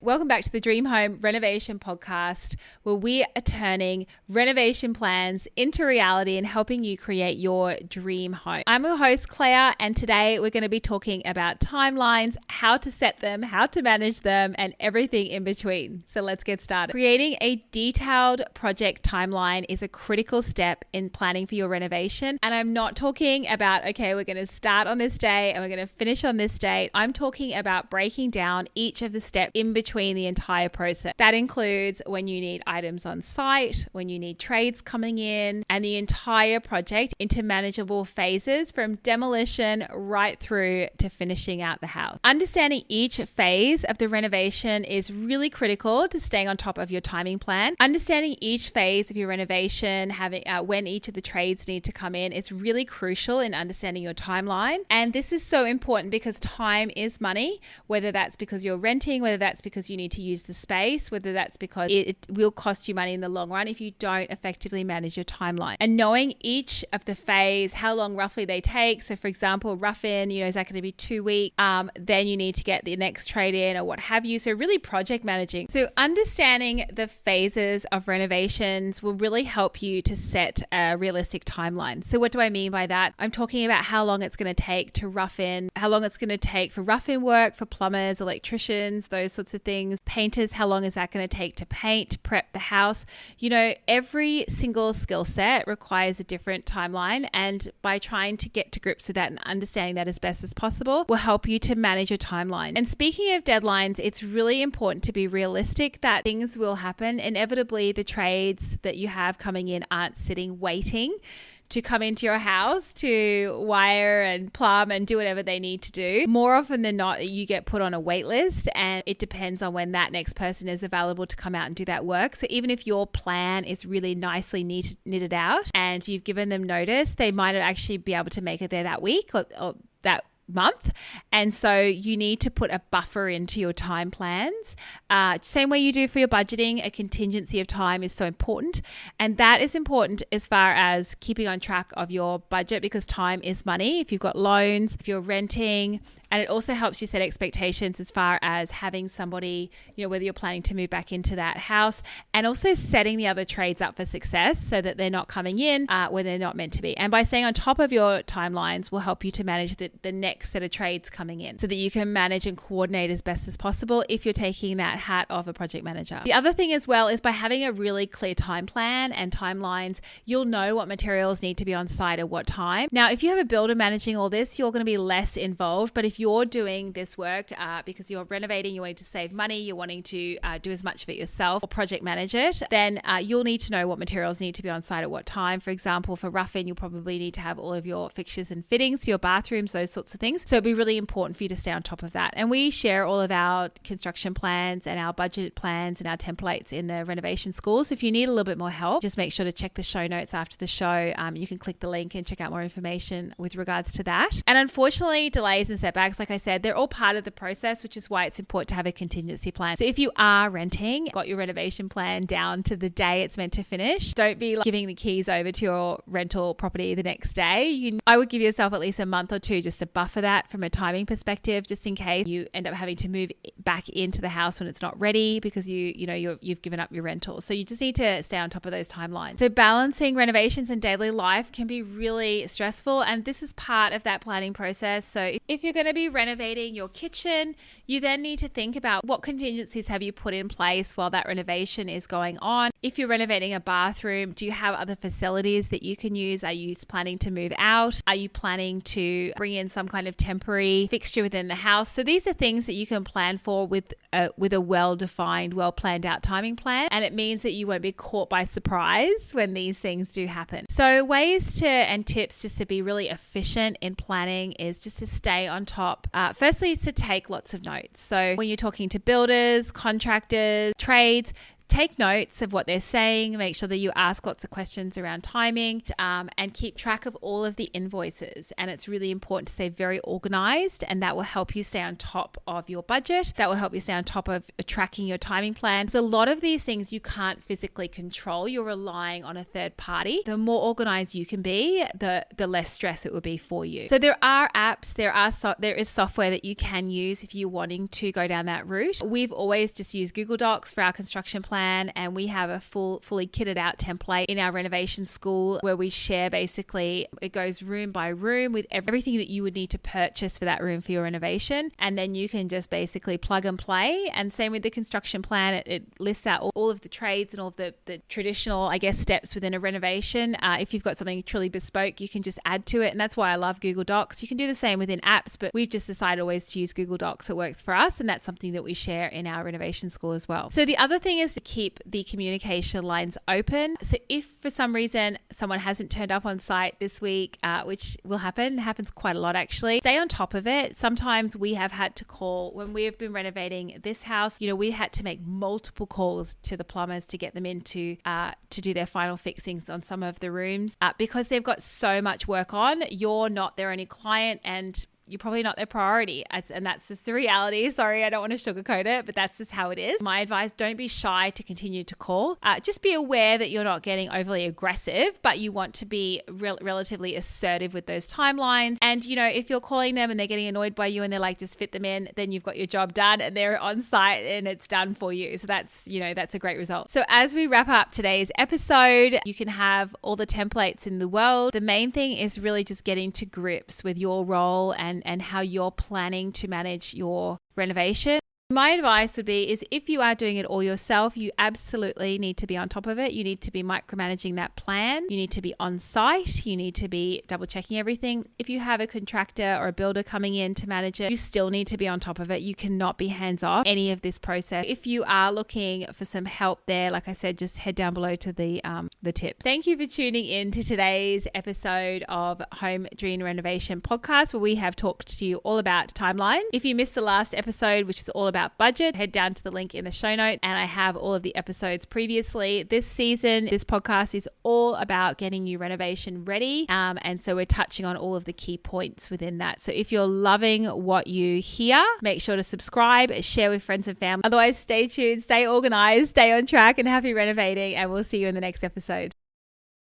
Welcome back to the Dream Home Renovation Podcast, where we are turning renovation plans into reality and helping you create your dream home. I'm your host, Claire, and today we're going to be talking about timelines, how to set them, how to manage them, and everything in between. So let's get started. Creating a detailed project timeline is a critical step in planning for your renovation. And I'm not talking about, okay, we're going to start on this day and we're going to finish on this date. I'm talking about breaking down each of the steps in between the entire process. That includes when you need items on site, when you need trades coming in, and the entire project into manageable phases from demolition right through to finishing out the house. Understanding each phase of the renovation is really critical to staying on top of your timing plan. Understanding each phase of your renovation, having when each of the trades need to come in, is really crucial in understanding your timeline. And this is so important because time is money, whether that's because you're renting, whether that's because you need to use the space, whether that's because it will cost you money in the long run if you don't effectively manage your timeline. And knowing each of the phase, how long roughly they take. So for example, rough in, is that going to be 2 weeks? Then you need to get the next trade in or what have you. So really project managing. So understanding the phases of renovations will really help you to set a realistic timeline. So what do I mean by that? I'm talking about how long it's going to take to rough in, how long it's going to take for rough in work for plumbers, electricians, those sorts of things. Painters, how long is that going to take to paint, prep the house? Every single skill set requires a different timeline, and by trying to get to grips with that and understanding that as best as possible will help you to manage your timeline. And speaking of deadlines, it's really important to be realistic that things will happen. Inevitably, the trades that you have coming in aren't sitting waiting to come into your house to wire and plumb and do whatever they need to do. More often than not, you get put on a wait list, and it depends on when that next person is available to come out and do that work. So even if your plan is really nicely knitted out and you've given them notice, they might not actually be able to make it there that week or that month. And so you need to put a buffer into your time plans. Same way you do for your budgeting, a contingency of time is so important. And that is important as far as keeping on track of your budget, because time is money. If you've got loans, if you're renting, and it also helps you set expectations as far as having somebody, whether you're planning to move back into that house, and also setting the other trades up for success so that they're not coming in when they're not meant to be. And by staying on top of your timelines will help you to manage the next set of trades coming in so that you can manage and coordinate as best as possible if you're taking that hat of a project manager. The other thing as well is by having a really clear time plan and timelines, you'll know what materials need to be on site at what time. Now, if you have a builder managing all this, you're going to be less involved. But if you're doing this work because you're renovating, you're wanting to save money, you're wanting to do as much of it yourself or project manage it, then you'll need to know what materials need to be on site at what time. For example, for rough-in, you'll probably need to have all of your fixtures and fittings for your bathrooms, those sorts of things. So it'd be really important for you to stay on top of that. And we share all of our construction plans and our budget plans and our templates in the renovation school. So if you need a little bit more help, just make sure to check the show notes after the show. You can click the link and check out more information with regards to that. And unfortunately, delays and setbacks, like I said, they're all part of the process, which is why it's important to have a contingency plan. So if you are renting, got your renovation plan down to the day it's meant to finish, don't be giving the keys over to your rental property the next day. I would give yourself at least a month or two just to buffer that from a timing perspective, just in case you end up having to move back into the house when it's not ready because you've given up your rental. So you just need to stay on top of those timelines. So balancing renovations and daily life can be really stressful, and this is part of that planning process. So if you're going to be renovating your kitchen, you then need to think about what contingencies have you put in place while that renovation is going on. If you're renovating a bathroom, do you have other facilities that you can use? Are you planning to move out? Are you planning to bring in some kind of temporary fixture within the house? So these are things that you can plan for with a well-defined, well-planned out timing plan. And it means that you won't be caught by surprise when these things do happen. So ways and tips just to be really efficient in planning is just to stay on top. Firstly, is to take lots of notes. So when you're talking to builders, contractors, trades, take notes of what they're saying. Make sure that you ask lots of questions around timing, and keep track of all of the invoices. And it's really important to stay very organized, and that will help you stay on top of your budget. That will help you stay on top of tracking your timing plan. So a lot of these things you can't physically control. You're relying on a third party. The more organized you can be, the less stress it will be for you. So there are apps, there is software that you can use if you're wanting to go down that route. We've always just used Google Docs for our construction plan, and we have a fully kitted out template in our renovation school where we share, basically it goes room by room with everything that you would need to purchase for that room for your renovation, and then you can just basically plug and play. And same with the construction plan, it lists out all of the trades and all of the traditional, I guess, steps within a renovation. If you've got something truly bespoke, you can just add to it, and that's why I love Google Docs. You can do the same within apps, but we've just decided always to use Google Docs. It works for us, and that's something that we share in our renovation school as well. So the other thing is to keep the communication lines open. So if for some reason someone hasn't turned up on site this week, which will happen, it happens quite a lot actually, stay on top of it. Sometimes we have had to call, when we have been renovating this house, we had to make multiple calls to the plumbers to get them in to do their final fixings on some of the rooms, because they've got so much work on. You're not their only client, and you're probably not their priority. And that's just the reality. Sorry, I don't want to sugarcoat it, but that's just how it is. My advice, don't be shy to continue to call. Just be aware that you're not getting overly aggressive, but you want to be relatively assertive with those timelines. And, if you're calling them and they're getting annoyed by you and they're like, just fit them in, then you've got your job done and they're on site and it's done for you. So that's a great result. So as we wrap up today's episode, you can have all the templates in the world. The main thing is really just getting to grips with your role and how you're planning to manage your renovation. My advice would be is if you are doing it all yourself, you absolutely need to be on top of it. You need to be micromanaging that plan. You need to be on site. You need to be double checking everything. If you have a contractor or a builder coming in to manage it, you still need to be on top of it. You cannot be hands off any of this process. If you are looking for some help there, like I said, just head down below to the tips. Thank you for tuning in to today's episode of Home Dream Renovation Podcast, where we have talked to you all about timeline. If you missed the last episode, which is all about budget, head down to the link in the show notes, and I have all of the episodes previously. This season, this podcast is all about getting you renovation ready, and so we're touching on all of the key points within that. So if you're loving what you hear, make sure to subscribe, share with friends and family. Otherwise, stay tuned, stay organized, stay on track, and happy renovating, and we'll see you in the next episode.